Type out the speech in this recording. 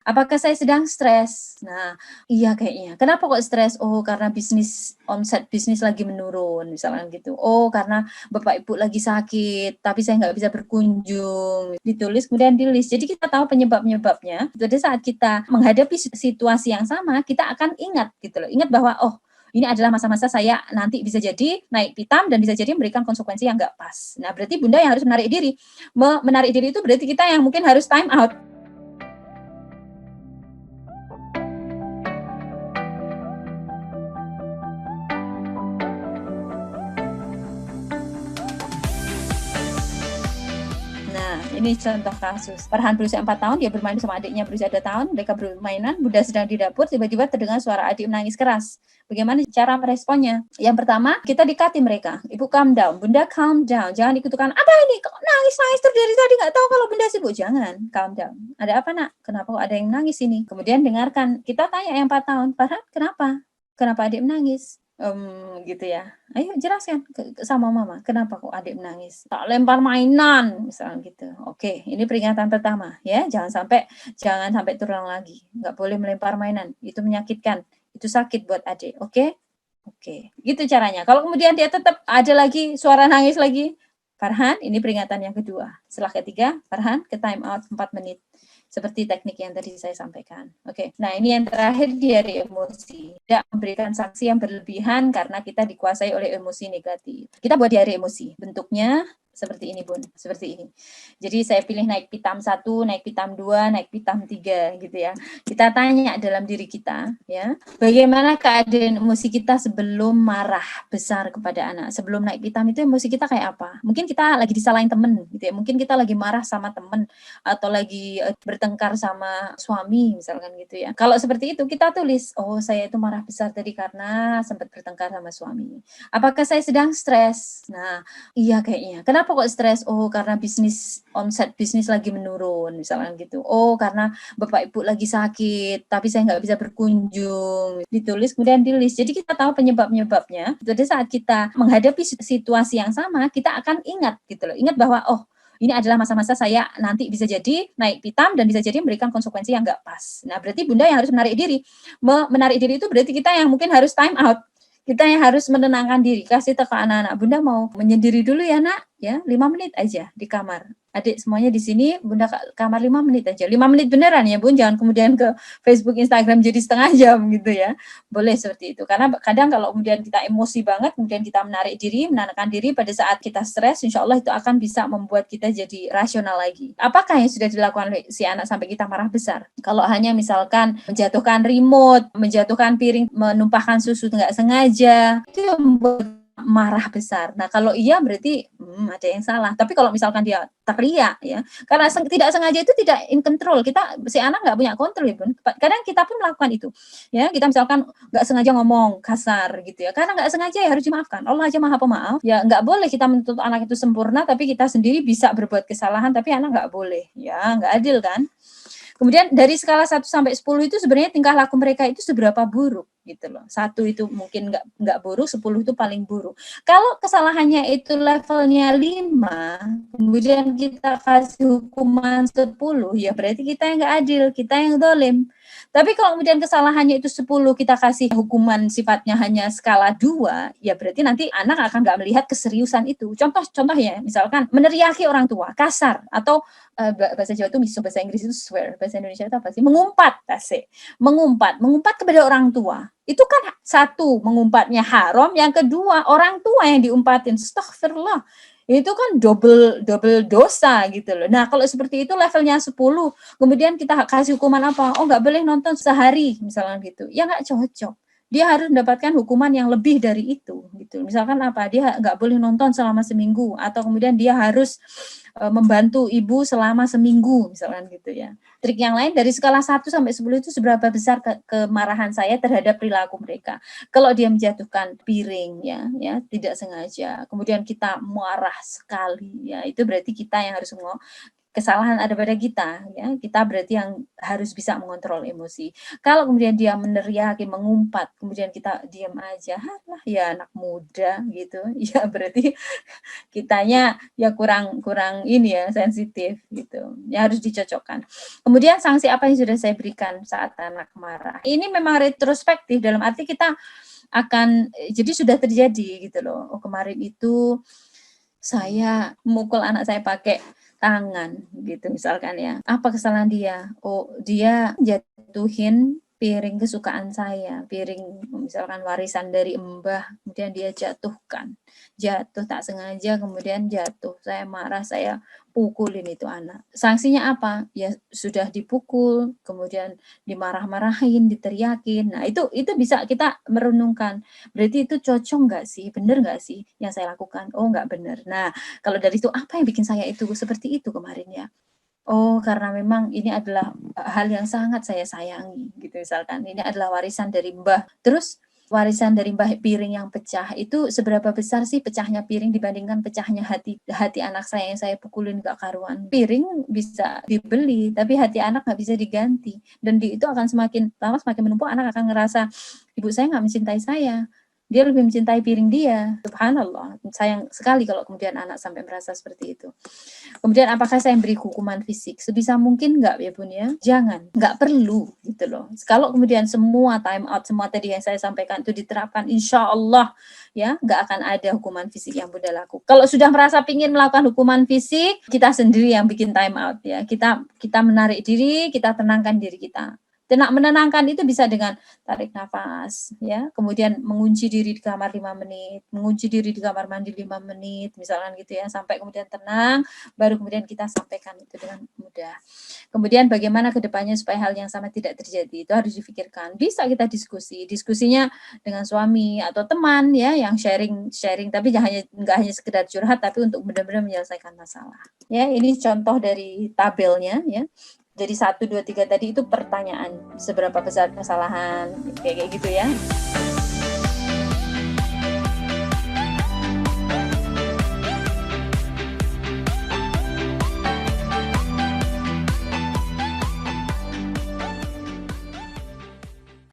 Apakah saya sedang stres? Nah, iya kayaknya. Kenapa kok stres? Oh, karena omset bisnis lagi menurun, misalnya gitu. Oh, karena bapak ibu lagi sakit, tapi saya nggak bisa berkunjung. Ditulis kemudian di-list. Jadi kita tahu penyebab-penyebabnya. Jadi saat kita menghadapi situasi yang sama, kita akan ingat gitu loh. Ingat bahwa oh, ini adalah masa-masa saya nanti bisa jadi naik pitam dan bisa jadi memberikan konsekuensi yang nggak pas. Nah, berarti Bunda yang harus menarik diri. Menarik diri itu berarti kita yang mungkin harus time out. Nah, ini contoh kasus. Farhan berusia 4 tahun, dia bermain sama adiknya berusia 2 tahun, mereka bermainan, Bunda sedang di dapur, tiba-tiba terdengar suara adik menangis keras. Bagaimana cara meresponnya? Yang pertama, kita dekati mereka. Ibu calm down, Bunda calm down. Jangan ikutukan, apa ini? Kok nangis-nangis terus dari tadi? Nggak tahu kalau Bunda sibuk. Jangan, calm down. Ada apa nak? Kenapa kok ada yang nangis ini? Kemudian dengarkan. Kita tanya yang 4 tahun, Farhan kenapa? Kenapa adik menangis? Gitu ya. Ayo jelaskan sama mama, kenapa kok adik menangis? Tak lempar mainan, misalnya gitu. Oke, ini peringatan pertama ya, jangan sampai terulang lagi. Nggak boleh melempar mainan, itu menyakitkan, itu sakit buat adik. Oke? Oke, gitu caranya. Kalau kemudian dia tetap ada lagi suara nangis lagi, Farhan, ini peringatan yang kedua. Setelah ketiga, Farhan ke time out 4 menit. Seperti teknik yang tadi saya sampaikan. Oke, nah ini yang terakhir diare emosi. Tidak memberikan sanksi yang berlebihan karena kita dikuasai oleh emosi negatif. Kita buat diare emosi. Bentuknya seperti ini, Bun. Seperti ini. Jadi saya pilih naik pitam 1, naik pitam 2, naik pitam 3 gitu ya. Kita tanya dalam diri kita ya, bagaimana keadaan emosi kita sebelum marah besar kepada anak? Sebelum naik pitam itu emosi kita kayak apa? Mungkin kita lagi disalahin temen gitu ya. Mungkin kita lagi marah sama temen atau lagi bertengkar sama suami misalkan gitu ya. Kalau seperti itu kita tulis, oh saya itu marah besar tadi karena sempat bertengkar sama suami. Apakah saya sedang stres? Nah, iya kayaknya. Kenapa kok stres? Oh, karena omset bisnis lagi menurun misalkan gitu. Oh, karena bapak ibu lagi sakit, tapi saya nggak bisa berkunjung. Ditulis kemudian di-list. Jadi kita tahu penyebab-penyebabnya. Jadi saat kita menghadapi situasi yang sama, kita akan ingat gitu loh. Ingat bahwa oh, ini adalah masa-masa saya nanti bisa jadi naik pitam dan bisa jadi memberikan konsekuensi yang nggak pas. Nah, berarti Bunda yang harus menarik diri. Menarik diri itu berarti kita yang mungkin harus time out. Kita yang harus menenangkan diri. Kasih tahu ke anak-anak, Bunda mau menyendiri dulu ya nak, ya 5 menit aja di kamar. Adik semuanya di sini, Bunda kamar 5 menit aja. 5 menit beneran ya Bun, jangan kemudian ke Facebook, Instagram jadi setengah jam gitu ya. Boleh seperti itu. Karena kadang kalau kemudian kita emosi banget, kemudian kita menarik diri, menenangkan diri pada saat kita stres, insya Allah itu akan bisa membuat kita jadi rasional lagi. Apakah yang sudah dilakukan oleh si anak sampai kita marah besar? Kalau hanya misalkan menjatuhkan remote, menjatuhkan piring, menumpahkan susu nggak sengaja, itu yang membuat marah besar. Nah, kalau iya berarti ada yang salah. Tapi kalau misalkan dia teriak ya, karena tidak sengaja itu tidak in control. Si anak nggak punya kontrol ya, Bun. Kadang kita pun melakukan itu. Ya, kita misalkan nggak sengaja ngomong kasar gitu ya. Karena nggak sengaja ya harus dimaafkan. Allah aja Maha Pemaaf. Ya, nggak boleh kita menuntut anak itu sempurna tapi kita sendiri bisa berbuat kesalahan tapi anak nggak boleh. Ya, nggak adil kan? Kemudian dari skala 1 sampai 10 itu sebenarnya tingkah laku mereka itu seberapa buruk gitu loh. 1 itu mungkin nggak buruk, 10 itu paling buruk. Kalau kesalahannya itu levelnya 5, kemudian kita kasih hukuman 10, ya berarti kita yang nggak adil, kita yang dolim. Tapi kalau kemudian kesalahannya itu 10, kita kasih hukuman sifatnya hanya skala 2, ya berarti nanti anak akan nggak melihat keseriusan itu. Contoh ya, misalkan meneriaki orang tua, kasar, atau bahasa Jawa itu miso, bahasa Inggris itu swear, bahasa Indonesia itu apa sih? Mengumpat kepada orang tua. Itu kan satu, mengumpatnya haram, yang kedua orang tua yang diumpatin. Astagfirullah. Itu kan double dosa gitu loh. Nah, kalau seperti itu levelnya 10, kemudian kita kasih hukuman apa? Oh, nggak boleh nonton sehari, misalnya gitu. Ya nggak cocok. Dia harus mendapatkan hukuman yang lebih dari itu gitu. Misalkan apa? Dia nggak boleh nonton selama seminggu, atau kemudian dia harus membantu ibu selama seminggu misalkan gitu ya. Trik yang lain dari skala 1 sampai 10 itu seberapa besar kemarahan saya terhadap perilaku mereka. Kalau dia menjatuhkan piring ya tidak sengaja, kemudian kita marah sekali ya, itu berarti kita yang harus kesalahan ada pada kita, ya. Kita berarti yang harus bisa mengontrol emosi. Kalau kemudian dia meneriaki, mengumpat, kemudian kita diam aja, "Halah, ya anak muda," gitu. Ya berarti kitanya ya kurang kurang ini ya, sensitif gitu. Ya harus dicocokkan. Kemudian sanksi apa yang sudah saya berikan saat anak marah? Ini memang retrospektif dalam arti kita akan jadi sudah terjadi gitu loh. Oh, kemarin itu saya mukul anak saya pakai tangan gitu misalkan ya. Apa kesalahan dia? Oh, dia jatuhin piring kesukaan saya, piring misalkan warisan dari mbah, kemudian dia jatuhkan. Jatuh tak sengaja kemudian jatuh. Saya marah, saya pukulin itu anak. Sanksinya apa? Ya sudah dipukul, kemudian dimarah-marahin, diteriakin. Nah, itu bisa kita merenungkan. Berarti itu cocok nggak sih? Bener nggak sih yang saya lakukan? Oh, nggak bener. Nah, kalau dari itu apa yang bikin saya itu seperti itu kemarin ya? Oh, karena memang ini adalah hal yang sangat saya sayangi gitu misalkan. Ini adalah warisan dari mbah. Terus warisan dari mbah piring yang pecah itu seberapa besar sih pecahnya piring dibandingkan pecahnya hati hati anak saya yang saya pukulin gak karuan. Piring bisa dibeli, tapi hati anak nggak bisa diganti. Dan itu akan semakin lama semakin menumpuk, anak akan ngerasa ibu saya nggak mencintai saya. Dia lebih mencintai piring dia. Subhanallah, sayang sekali kalau kemudian anak sampai merasa seperti itu. Kemudian apakah saya beri hukuman fisik? Sebisa mungkin enggak ya Bun ya? Jangan, enggak perlu gitu loh. Kalau kemudian semua time out, semua tadi yang saya sampaikan itu diterapkan, insya Allah ya enggak akan ada hukuman fisik yang Bunda lakukan. Kalau sudah merasa ingin melakukan hukuman fisik, kita sendiri yang bikin time out ya. Kita menarik diri, kita tenangkan diri kita. Menenangkan itu bisa dengan tarik nafas, ya, kemudian mengunci diri di kamar 5 menit, mengunci diri di kamar mandi 5 menit, misalkan gitu ya, sampai kemudian tenang, baru kemudian kita sampaikan itu dengan mudah. Kemudian bagaimana ke depannya supaya hal yang sama tidak terjadi, itu harus difikirkan. Bisa kita diskusinya dengan suami atau teman ya, yang sharing, tapi nggak hanya sekedar curhat, tapi untuk benar-benar menyelesaikan masalah. Ya, ini contoh dari tabelnya ya. Jadi 1, 2, 3 tadi itu pertanyaan, seberapa besar kesalahan, kayak gitu ya.